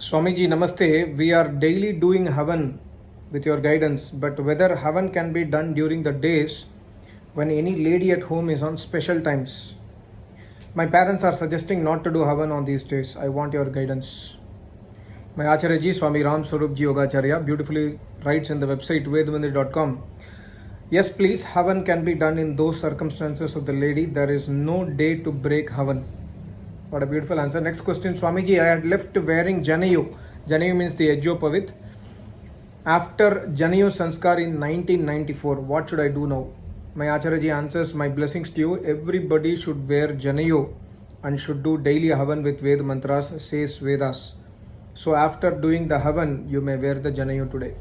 Swamiji, Namaste. We are daily doing havan with your guidance, but whether havan can be done during the days when any lady at home is on special times. My parents are suggesting not to do havan on these days. I want your guidance. My Acharyaji, Swami Ram Swarupji Yogacharya, beautifully writes in the website vedamandri.com. Yes, please, havan can be done in those circumstances of the lady. There is no day to break havan. What a beautiful answer. Next question, Swamiji, I had left wearing janayu. Janayu means the edge of pavit. After janayu sanskar in 1994, what should I do now? My Acharyaji answers, my blessings to you. Everybody should wear janayu and should do daily havan with Ved mantras, says Vedas. So after doing the havan, you may wear the janayu today.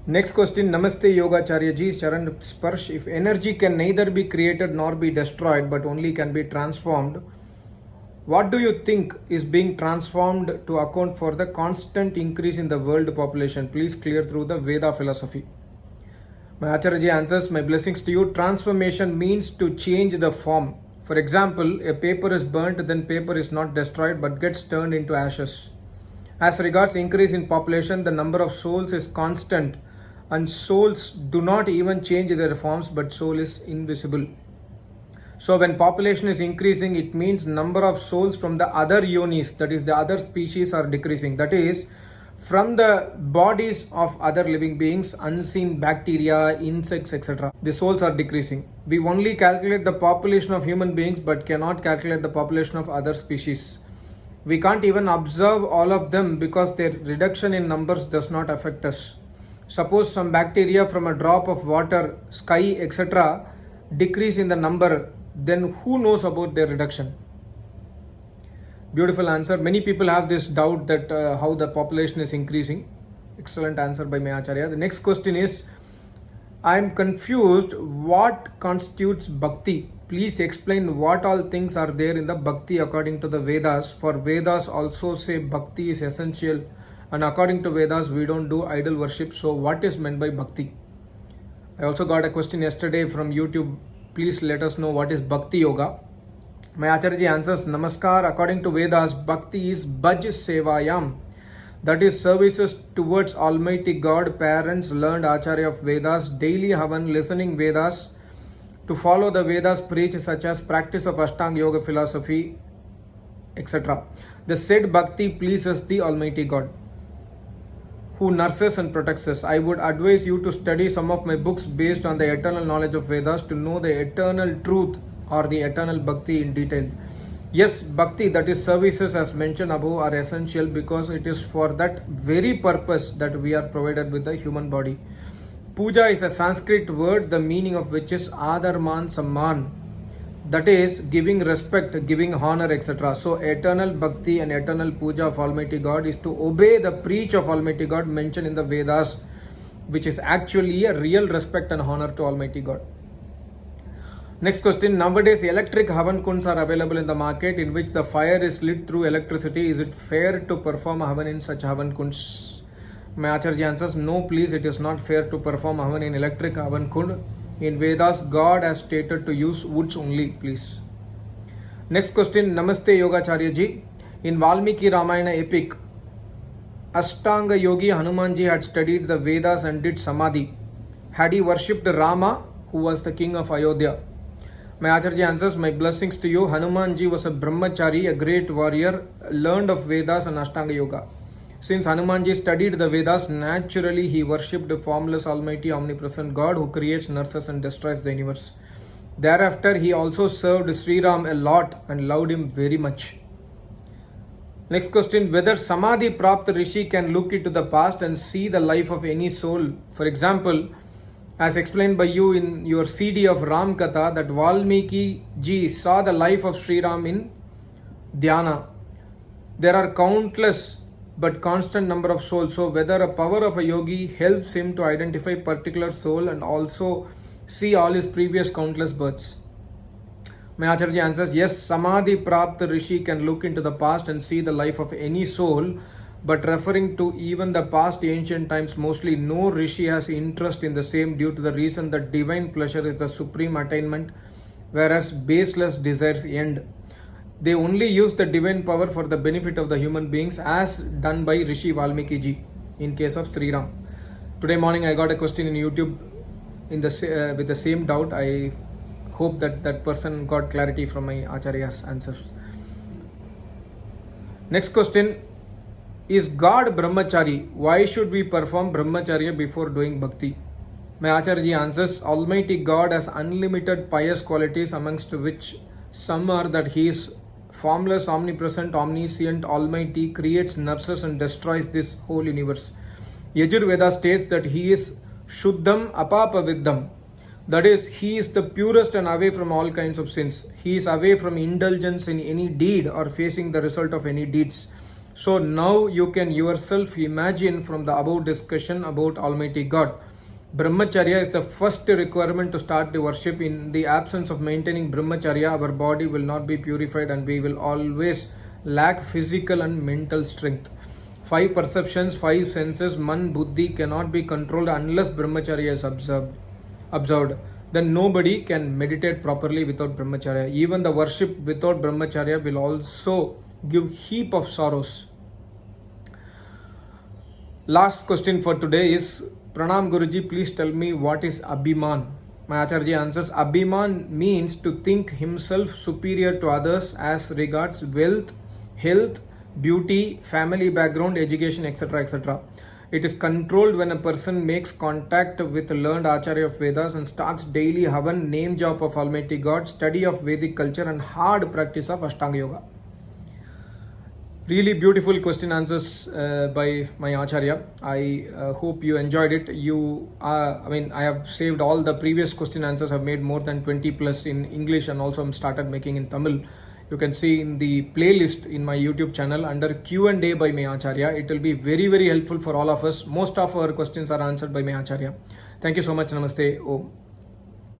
Next question, Namaste Yogacharya ji, Charan Sparsh. If energy can neither be created nor be destroyed but only can be transformed, what do you think is being transformed to account for the constant increase in the world population? Please clear through the Veda philosophy. My Acharya answers, my blessings to you. Transformation means to change the form. For example, a paper is burnt, then paper is not destroyed but gets turned into ashes. As regards increase in population, the number of souls is constant and souls do not even change their forms, but soul is invisible. So when population is increasing, it means number of souls from the other yonis, that is the other species, are decreasing. That is, from the bodies of other living beings, unseen bacteria, insects, etc. The souls are decreasing. We only calculate the population of human beings but cannot calculate the population of other species. We can't even observe all of them because their reduction in numbers does not affect us. Suppose some bacteria from a drop of water, sky, etc. decrease in the number, then who knows about their reduction? Beautiful answer. Many people have this doubt that how the population is increasing. Excellent answer by Acharya. The next question is, I am confused. What constitutes bhakti? Please explain what all things are there in the bhakti according to the Vedas. For Vedas also say bhakti is essential, and according to Vedas we don't do idol worship. So what is meant by bhakti? I also got a question yesterday from YouTube. Please let us know what is bhakti yoga. My Acharya answers, Namaskar. According to Vedas, bhakti is bhaj sevayam. That is services towards Almighty God, parents, learned Acharya of Vedas, daily havan, listening Vedas, to follow the Vedas preach, such as practice of Ashtanga Yoga philosophy, etc. The said bhakti pleases the Almighty God, who nurses and protects us. I would advise you to study some of my books based on the eternal knowledge of Vedas to know the eternal truth or the eternal bhakti in detail. Yes, bhakti, that is services as mentioned above, are essential because it is for that very purpose that we are provided with the human body. Puja is a Sanskrit word, the meaning of which is adarman samman. That is giving respect, giving honor, etc. So eternal bhakti and eternal puja of Almighty God is to obey the preach of Almighty God mentioned in the Vedas, which is actually a real respect and honor to Almighty God. Next question. Nowadays electric havan kunds are available in the market in which the fire is lit through electricity. Is it fair to perform havan in such havan kunds? My Acharya answers, no please, it is not fair to perform havan in electric havan kund. In Vedas, God has stated to use woods only, please. Next question, Namaste Yogacharya ji. In Valmiki Ramayana epic, Ashtanga Yogi Hanumanji had studied the Vedas and did samadhi. Had he worshipped Rama, who was the king of Ayodhya? My Acharya answers, my blessings to you. Hanumanji was a brahmachari, a great warrior, learned of Vedas and Ashtanga Yoga. Since Hanumanji studied the Vedas, naturally he worshipped the formless, almighty, omnipresent God who creates, nurses and destroys the universe. Thereafter, he also served Sri Ram a lot and loved him very much. Next question, whether Samadhi Prapta Rishi can look into the past and see the life of any soul. For example, as explained by you in your CD of Ram Katha, that Valmiki ji saw the life of Sri Ram in Dhyana. There are countless but constant number of souls. So whether a power of a yogi helps him to identify particular soul and also see all his previous countless births. My Acharya answers, yes, Samadhi Prapta Rishi can look into the past and see the life of any soul, but referring to even the past ancient times, mostly no Rishi has interest in the same due to the reason that divine pleasure is the supreme attainment, whereas baseless desires end. They only use the divine power for the benefit of the human beings, as done by Rishi Valmiki ji in case of Sri Ram. Today morning I got a question in YouTube with the same doubt. I hope that person got clarity from my Acharya's answers. Next question: is God brahmachari? Why should we perform brahmacharya before doing bhakti? My Acharya answers: Almighty God has unlimited pious qualities, amongst which some are that He is formless, omnipresent, omniscient, almighty, creates, nurses and destroys this whole universe. Yajurveda states that He is Shuddham Apapaviddham. That is, He is the purest and away from all kinds of sins. He is away from indulgence in any deed or facing the result of any deeds. So now you can yourself imagine from the above discussion about Almighty God. Brahmacharya is the first requirement to start the worship. In the absence of maintaining Brahmacharya, our body will not be purified and we will always lack physical and mental strength. 5 perceptions, 5 senses, man, buddhi cannot be controlled unless Brahmacharya is observed. Then nobody can meditate properly without Brahmacharya. Even the worship without Brahmacharya will also give heap of sorrows. Last question for today is: Pranam Guruji, please tell me what is abhimaan? My Acharya answers: abhimaan means to think himself superior to others as regards wealth, health, beauty, family background, education, etc. etc. It is controlled when a person makes contact with a learned Acharya of Vedas and starts daily havan, name jap of Almighty God, study of Vedic culture and hard practice of Ashtanga Yoga. Really beautiful question answers by my Acharya. I hope you enjoyed it. I have saved all the previous question answers. I've made more than 20 plus in English and also started making in Tamil. You can see in the playlist in my YouTube channel under Q&A by my Acharya. It will be very, very helpful for all of us. Most of our questions are answered by my Acharya. Thank you so much. Namaste. Om.